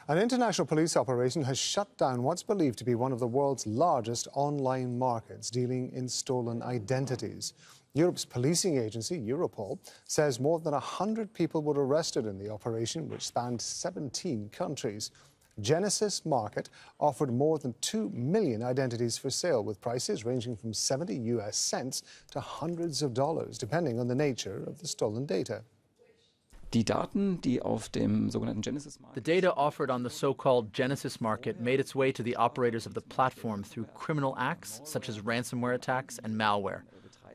An international police operation has shut down what's believed to be one of the world's largest online markets dealing in stolen identities. Europe's policing agency, Europol, says more than 100 people were arrested in the operation, which spanned 17 countries. Genesis Market offered more than 2 million identities for sale, with prices ranging from 70 US cents to hundreds of dollars, depending on the nature of the stolen data. Die Daten, die auf dem sogenannten Genesis Market. The data offered on the so-called Genesis Market made its way to the operators of the platform through criminal acts such as ransomware attacks and malware.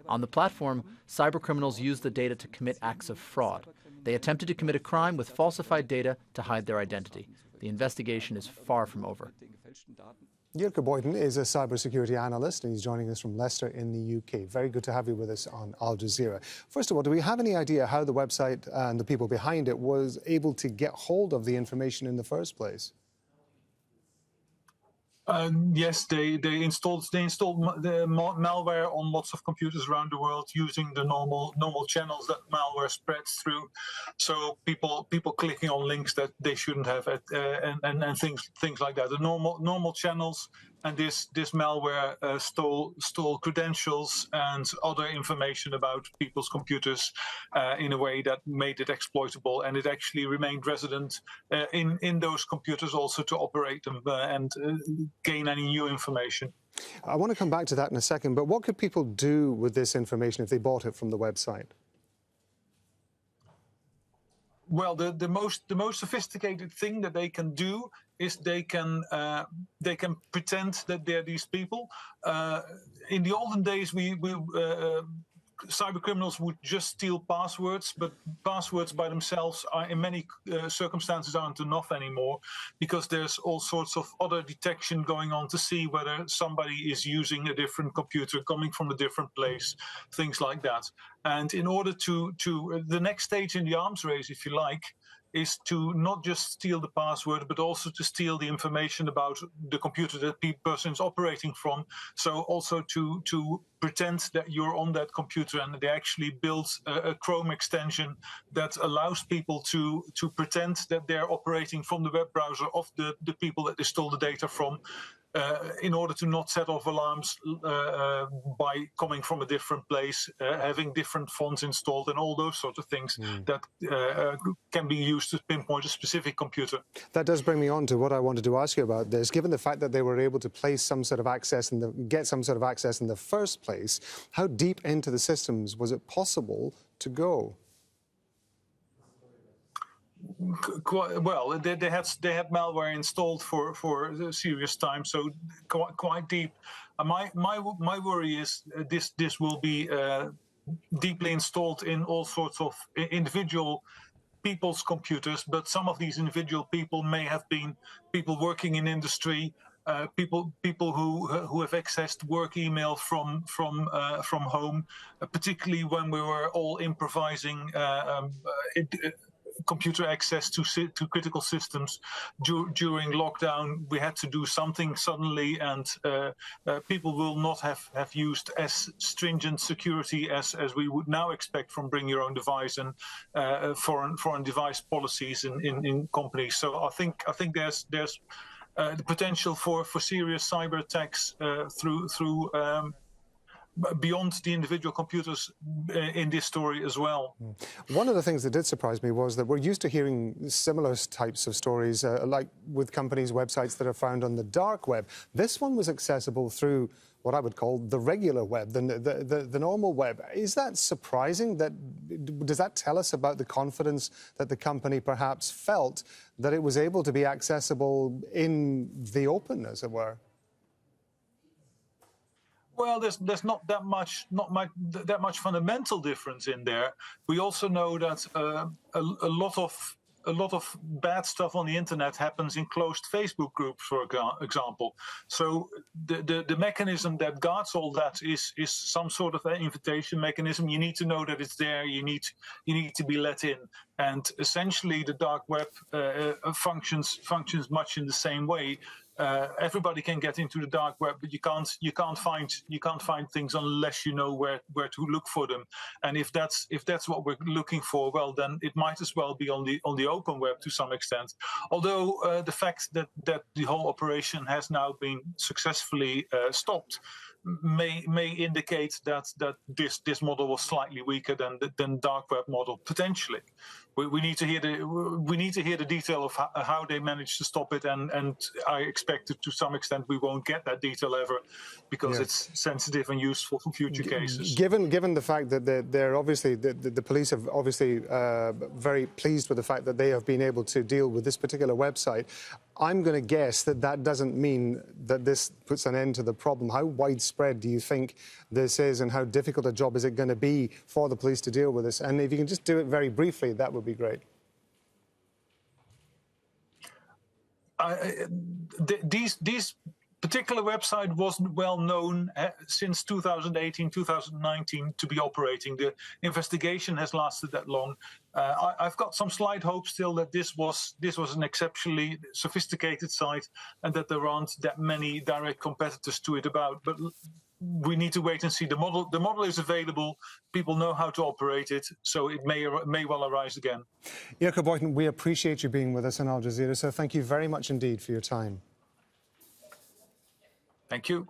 On the platform, cybercriminals used the data to commit acts of fraud. They attempted to commit a crime with falsified data to hide their identity. The investigation is far from over. Eerke Boiten is a cybersecurity analyst, and he's joining us from Leicester in the UK. Very good to have you with us on Al Jazeera. First of all, do we have any idea how the website and the people behind it was able to get hold of the information in the first place? Yes, they installed the malware on lots of computers around the world using the normal channels that malware spreads through. So people clicking on links that they shouldn't have, and things like that. The normal channels, and this malware stole credentials and other information about people's computers in a way that made it exploitable, and it actually remained resident in those computers also to operate them and gain any new information. I want to come back to that in a second, but what could people do with this information if they bought it from the website? Well, the most sophisticated thing that they can do is they can pretend that they're these people. In the olden days, cybercriminals would just steal passwords, but passwords by themselves are, in many circumstances, aren't enough anymore, because there's all sorts of other detection going on to see whether somebody is using a different computer, coming from a different place, things like that. And in order to the next stage in the arms race, if you like, is to not just steal the password, but also to steal the information about the computer that the person is operating from. So also to pretend that you're on that computer, and they actually build a Chrome extension that allows people to pretend that they're operating from the web browser of the people that they stole the data from, in order to not set off alarms by coming from a different place, having different fonts installed, and all those sorts of things that can be used to pinpoint a specific computer. That does bring me on to what I wanted to ask you about this. Given the fact that they were able to place some sort of access and get some sort of access in the first place, how deep into the systems was it possible to go? Quite well. They had malware installed for a serious time, so quite deep. My worry is this will be deeply installed in all sorts of individual people's computers, but some of these individual people may have been people working in industry, people who have accessed work email from home, particularly when we were all improvising computer access to critical systems during lockdown. We had to do something suddenly, and people will not have used as stringent security as we would now expect from bring your own device and foreign device policies in companies. So I think there's the potential for serious cyber attacks through beyond the individual computers in this story as well. One of the things that did surprise me was that we're used to hearing similar types of stories, like with companies' websites that are found on the dark web. This one was accessible through what I would call the regular web, the normal web. Is that surprising? Does that tell us about the confidence that the company perhaps felt that it was able to be accessible in the open, as it were? Well, there's not that much fundamental difference in there. We also know that a lot of bad stuff on the internet happens in closed Facebook groups, for example. So the mechanism that guards all that is some sort of an invitation mechanism. You need to know that it's there. You need to be let in. And essentially, the dark web functions much in the same way. everybody can get into the dark web, but you can't find things unless you know where to look for them. And if that's what we're looking for, well, then it might as well be on the open web to some extent. Although the fact that the whole operation has now been successfully stopped may indicate that this model was slightly weaker than dark web model potentially. We need to hear the detail of how they managed to stop it, and I expect that to some extent we won't get that detail ever, because it's sensitive and useful for future cases. Given the fact that they're obviously the police are obviously very pleased with the fact that they have been able to deal with this particular website, I'm going to guess that doesn't mean that this puts an end to the problem. How widespread do you think this is, and how difficult a job is it going to be for the police to deal with this? And if you can just do it very briefly, that would be great. These particular website wasn't well known since 2018, 2019 to be operating. The investigation has lasted that long. I've got some slight hope still that this was an exceptionally sophisticated site, and that there aren't that many direct competitors to it about. But we need to wait and see. The model is available. People know how to operate it, so it may well arise again. Eerke Boiten, we appreciate you being with us on Al Jazeera, so thank you very much indeed for your time. Thank you.